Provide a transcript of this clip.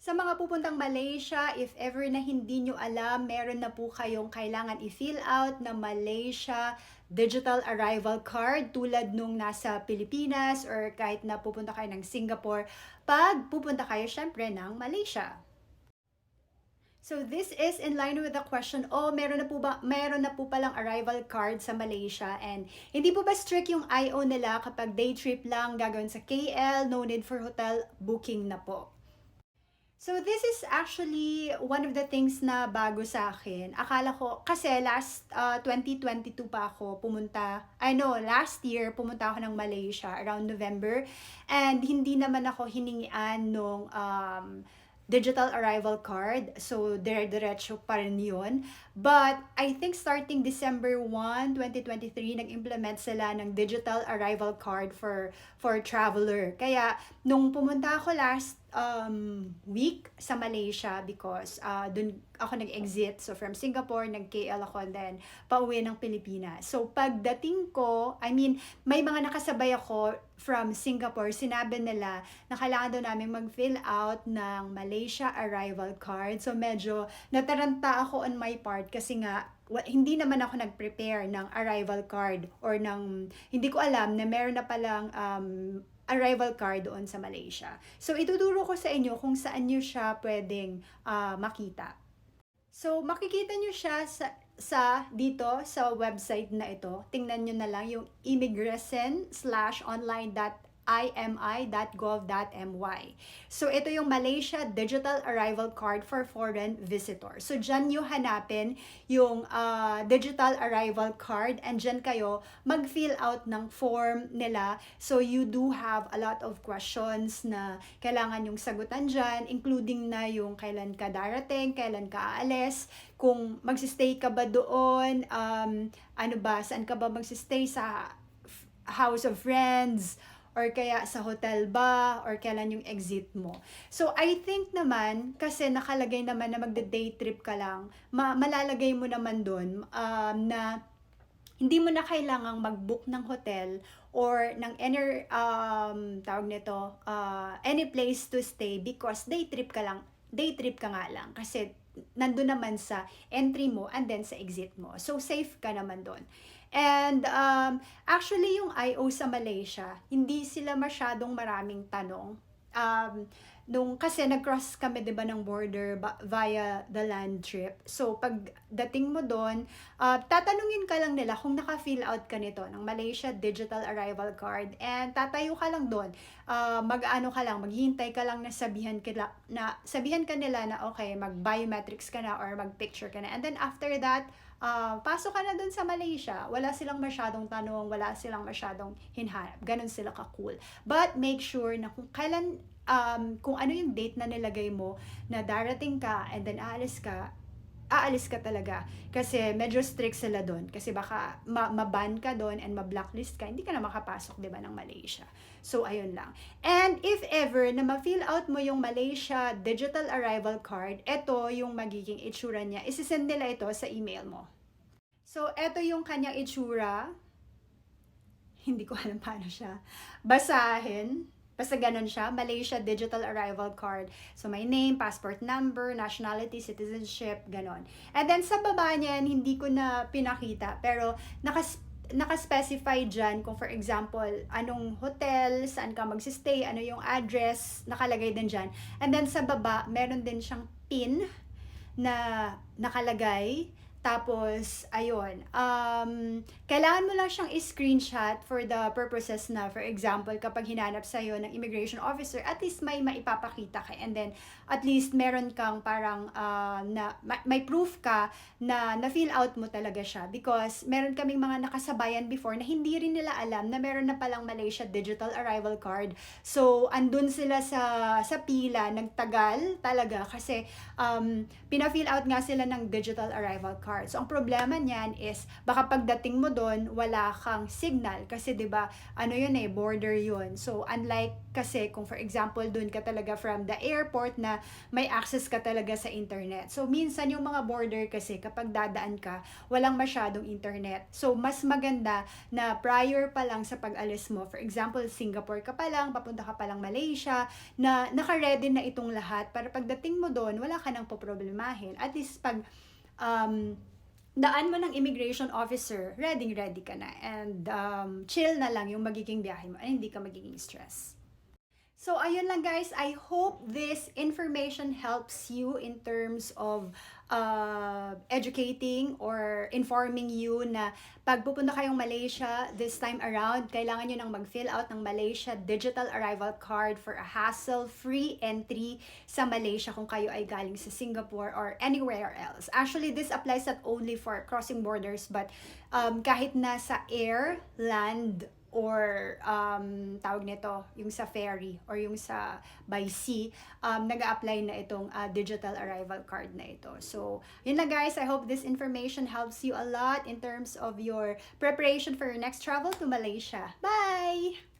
Sa mga pupuntang Malaysia, if ever na hindi nyo alam, meron na po kayong kailangan i-fill out na Malaysia Digital Arrival Card tulad nung nasa Pilipinas or kahit na pupunta kayo ng Singapore pag pupunta kayo syempre ng Malaysia. So this is in line with the question, meron na po palang arrival card sa Malaysia and hindi po ba strict yung IO nila kapag day trip lang gagawin sa KL, no need for hotel booking na po. So this is actually one of the things na bago sa akin. Akala ko, kasi last 2022 pa ako pumunta, last year pumunta ako ng Malaysia around November and hindi naman ako hiningian nung digital arrival card. So, dire-diretso pa rin yun. But, I think starting December 1, 2023, nag-implement sila ng digital arrival card for traveler. Kaya, nung pumunta ako last week sa Malaysia because dun ako nag-exit. So, from Singapore, nag-KL ako and then pauwi ng Pilipinas. So, pagdating ko, may mga nakasabay ako from Singapore, sinabi nila na kailangan daw namin mag-fill out ng Malaysia arrival card. So, medyo nataranta ako on my part kasi nga, hindi naman ako nag-prepare ng arrival card or hindi ko alam na meron na palang arrival card doon sa Malaysia. So, ituturo ko sa inyo kung saan nyo siya pwedeng makita. So, makikita nyo siya dito sa website na ito. Tingnan nyo na lang yung immigration/online.imi.gov.my. So, ito yung Malaysia Digital Arrival Card for Foreign Visitors. So, dyan nyo hanapin yung digital arrival card and dyan kayo mag-fill out ng form nila. So, you do have a lot of questions na kailangan yung sagutan dyan, including na yung kailan ka darating, kailan ka aalis, kung magsistay ka ba doon, saan ka ba magsistay, sa house of friends, or kaya sa hotel ba, or kailan yung exit mo. So, I think naman, kasi nakalagay naman na magda-day trip ka lang, malalagay mo naman dun na hindi mo na kailangang mag-book ng hotel or ng any place to stay because day trip ka nga lang. Kasi nandun naman sa entry mo and then sa exit mo. So, safe ka naman doon. And actually, yung IO sa Malaysia, hindi sila masyadong maraming tanong. Kasi nag-cross kami 'di ba ng border via the land trip. So pagdating mo doon, tatanungin ka lang nila kung naka-fill out ka nito ng Malaysia Digital Arrival Card and tatayo ka lang doon. Maghihintay ka lang na sabihan ka nila na okay, mag-biometrics ka na or mag-picture ka na. And then after that, pasok ka na dun sa Malaysia. Wala silang masyadong tanong, wala silang masyadong hinhanap. Ganun sila ka-cool. But make sure na kung ano yung date na nilagay mo na darating ka and then aalis ka talaga. Kasi medyo strict sila doon. Kasi baka ma-ban ka doon and ma-blacklist ka, hindi ka na makapasok, di ba, ng Malaysia. So, ayun lang. And if ever na ma-fill out mo yung Malaysia Digital Arrival Card, ito yung magiging itsura niya. Isisend nila ito sa email mo. So, ito yung kanyang itsura. Hindi ko alam paano siya basahin. Basta ganun siya, Malaysia Digital Arrival Card. So, my name, passport number, nationality, citizenship, ganon. And then, sa baba niyan, hindi ko na pinakita. Pero, naka-specify dyan kung for example, anong hotel, saan ka magsistay, ano yung address, nakalagay din dyan. And then, sa baba, meron din siyang PIN na nakalagay. Tapos, ayun, kailangan mo lang siyang i-screenshot for the purposes na, for example, kapag hinanap sa'yo ng immigration officer, at least may maipapakita ka. And then, at least meron kang parang, may proof ka na na-fill out mo talaga siya. Because meron kaming mga nakasabayan before na hindi rin nila alam na meron na palang Malaysia Digital Arrival Card. So, andun sila sa pila, nagtagal talaga kasi pina-fill out nga sila ng Digital Arrival Card. card. So, ang problema niyan is, baka pagdating mo doon, wala kang signal. Kasi, di ba, ano yun border yun. So, unlike kasi, kung for example, doon ka talaga from the airport na may access ka talaga sa internet. So, minsan yung mga border kasi, kapag dadaan ka, walang masyadong internet. So, mas maganda na prior pa lang sa pag-alis mo, for example, Singapore ka pa lang, papunta ka pa lang Malaysia, na naka-ready na itong lahat para pagdating mo doon, wala ka nang poproblemahin. At least pag daan mo ng immigration officer, ready ka na. And chill na lang yung magiging biyahe mo. And hindi ka magiging stress. So, ayun lang guys. I hope this information helps you in terms of educating or informing you na pag pupunta kayong Malaysia this time around, kailangan nyo nang mag-fill out ng Malaysia Digital Arrival Card for a hassle-free entry sa Malaysia kung kayo ay galing sa Singapore or anywhere else. Actually, this applies not only for crossing borders but kahit nasa air, land, or tawag nito, yung sa ferry or yung sa by sea, nag-a-apply na itong digital arrival card na ito. So, yun lang guys. I hope this information helps you a lot in terms of your preparation for your next travel to Malaysia. Bye!